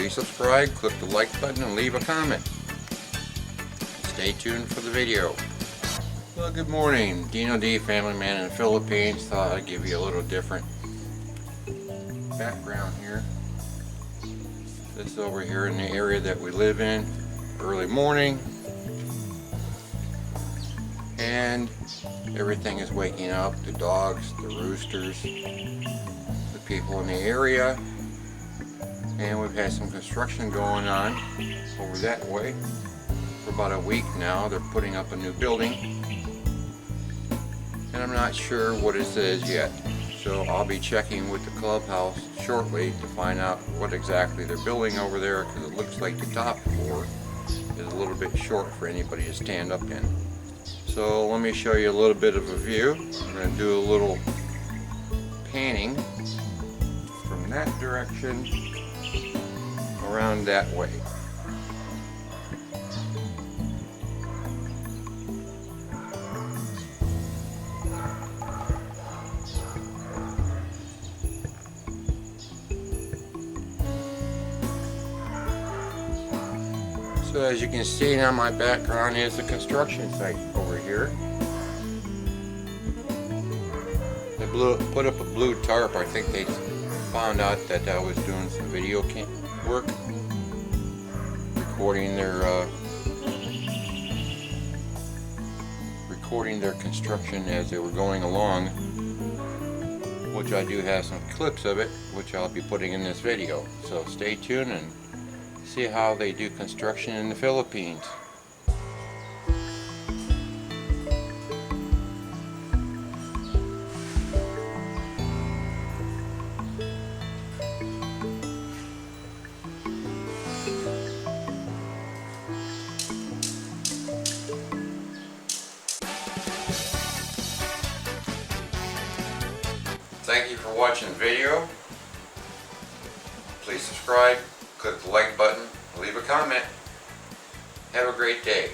Please subscribe, click the like button, and leave a comment. Stay tuned for the video. Well, good morning. They, family man in the Philippines. Thought I'd give you a little different background here. This is over here in the area that we live in. Early morning. And everything is waking up. The dogs, the roosters, the people in the area. And we've had some construction going on over that way for about a week now. They're putting up a new building, and I'm not sure what it is yet, so I'll be checking with the clubhouse shortly to find out what exactly they're building over there, because it looks like the top floor is a little bit short for anybody to stand up in. So let me show you a little bit of a view. I'm going to do a little panning from that direction around that way. So as you can see now, my background is the construction site over here. They put up a blue tarp. I think they found out that I was doing some video work, recording their construction as they were going along, which I do have some clips of it, which I'll be putting in this video. So stay tuned and see how they do construction in the Philippines. Thank you for watching the video. Please subscribe, click the like button, leave a comment. Have a great day.